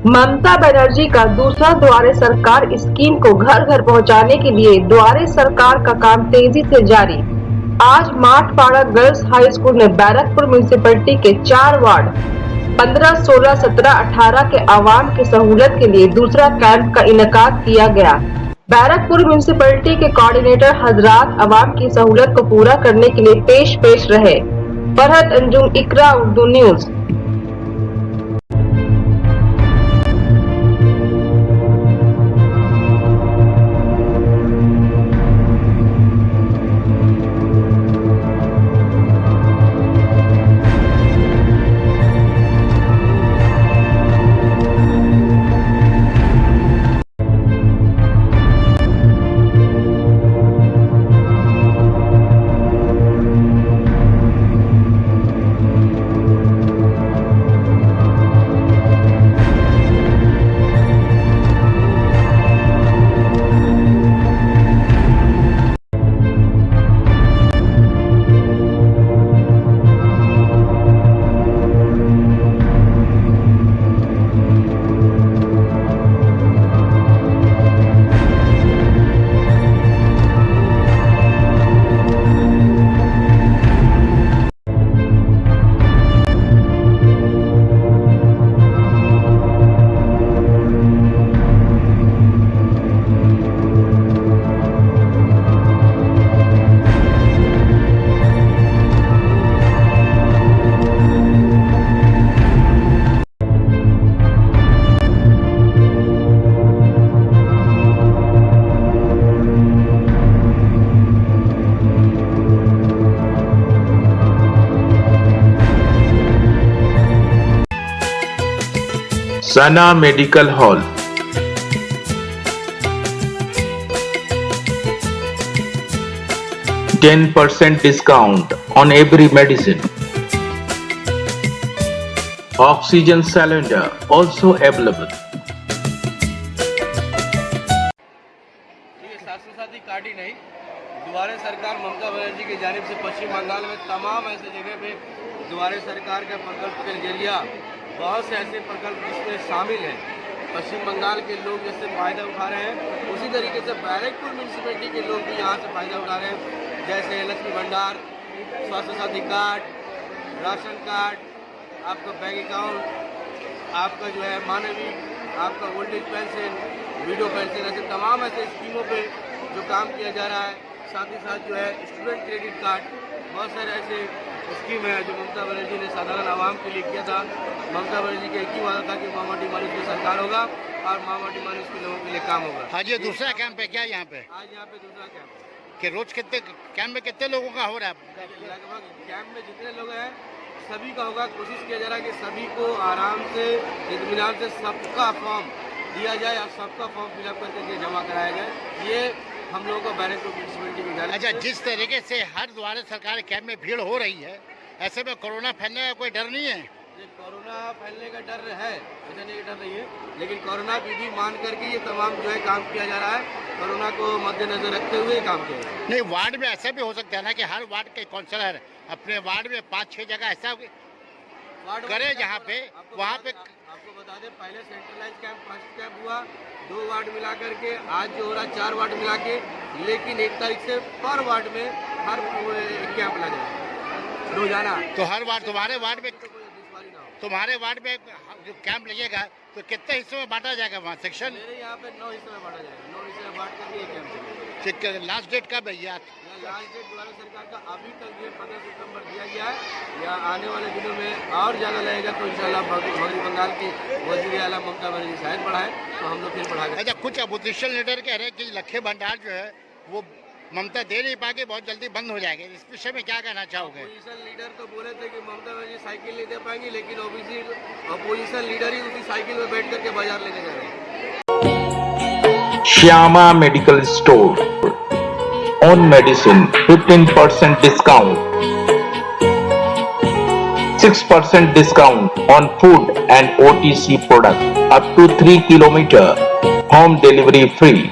ममता बनर्जी का दूसरा द्वारे सरकार स्कीम को घर घर पहुंचाने के लिए द्वारे सरकार का काम तेजी से जारी। आज माठपाड़ा गर्ल्स हाई स्कूल में बैरकपुर म्यूनिसिपैलिटी के 4 वार्ड 15, 16, 17, 18 के आवाम की सहूलत के लिए दूसरा कैंप का इनेकाद किया गया। बैरकपुर म्यूनिसिपैलिटी के कोऑर्डिनेटर हजरात आवाम की सहूलत को पूरा करने के लिए पेश रहे। Farhat Anjum, Iqra Urdu news. Sana medical hall, %10 discount on every medicine. Oxygen cylinder also available. स्वास्थ्य साथी कार्ड ही नहीं, द्वारे सरकार ममता बनर्जी की जानिब से पश्चिम बंगाल में तमाम ऐसे जगह पे द्वारे सरकार के प्रकल्प के जरिया बहुत से ऐसे प्रकल्प जिसमें शामिल हैं। पश्चिम बंगाल के लोग जिससे फ़ायदा उठा रहे हैं, उसी तरीके से बैरकपुर म्यूनसिपैलिटी के लोग भी यहाँ से फ़ायदा उठा रहे हैं। जैसे लक्ष्मी भंडार, स्वास्थ्य साथी कार्ड, राशन कार्ड, आपका बैंक अकाउंट, आपका जो है मानवी, आपका old age pension, window pension, ऐसे तमाम ऐसे स्कीमों पे जो काम किया जा रहा है। साथ ही साथ जो है स्टूडेंट क्रेडिट कार्ड, बहुत सारे ऐसे स्कीम है जो ममता बनर्जी ने साधारण आवाम के लिए किया था। ममता बनर्जी का एक ही वादा था कि मामाटी मानुष की सरकार होगा और मामाटी मानुष के लोगों के लिए काम होगा। आज ये दूसरा कैंप है क्या यहाँ पे? आज यहाँ पे दूसरा कैंप है कि रोज कितने कैंप में कितने लोगों का हो रहा है? लगभग कैंप में जितने लोग हैं सभी का होगा। कोशिश किया जा रहा है कि सभी को आराम से इत्मीनान से सबका फॉर्म दिया जाए और सबका फॉर्म फिलअप करके जमा कराया जाए। ये हम लोगों को बैरकपुर म्यूनसिपैलिटी की जानिब। अच्छा, जिस तरीके से हर द्वारे सरकार कैंप में भीड़ हो रही है, ऐसे में कोरोना फैलने का कोई डर नहीं है? कोरोना फैलने का डर है, ऐसा नहीं डर नहीं है, लेकिन कोरोना विधि मान करके ये तमाम जो है काम किया जा रहा है। कोरोना को मद्देनजर रखते हुए काम किया है। नहीं, वार्ड में ऐसा भी हो सकता है ना कि हर वार्ड के काउंसलर अपने वार्ड में 5-6 जगह ऐसा करे जहाँ पे वहाँ पे। आपको बता दें, पहले सेंट्रलाइज कैंप फर्स्ट कैंप हुआ 2 वार्ड मिला करके, आज जो हो रहा है 4 वार्ड मिला के, लेकिन 1 तारीख से पर वार्ड में हर कैंप लगा रोजाना। तो हर वार्ड तुम्हारे वार्ड में जो कैंप लगेगा तो कितने हिस्सों में बांटा जाएगा वहाँ सेक्शन? मेरे यहाँ पे 9 हिस्सों में बांटा जाएगा। 9 हिस्सों में बांट करके ये कैंप चलेगा। लास्ट डेट कब है? लास्ट डेट द्वारा सरकार का अभी तक जो 15 सितंबर दिया गया है, या आने वाले दिनों में और ज़्यादा लगेगा तो इंशाल्लाह मगरबी बंगाल की वज़ीर आला ममता बनर्जी शायद बढ़ाए तो हम लोग फिर बढ़ाएंगे। अच्छा, कुछ अपोजिशन लीडर कह रहे हैं कि लखे भंडार जो है वो ममता दे नहीं पाएगी, बहुत जल्दी बंद हो जाएंगे। इस विषय में क्या कहना चाहोगे? अपोजिशन लीडर तो बोले थे कि ममता बनर्जी साइकिल नहीं दे पाएंगी, लेकिन अपोजिशन लीडर ही उसी साइकिल में बैठ करके बाजार लेने जा रहे हैं। Shyama medical store, on medicine 15% discount, 6% discount on food and OTC product up to 3 km, home delivery free.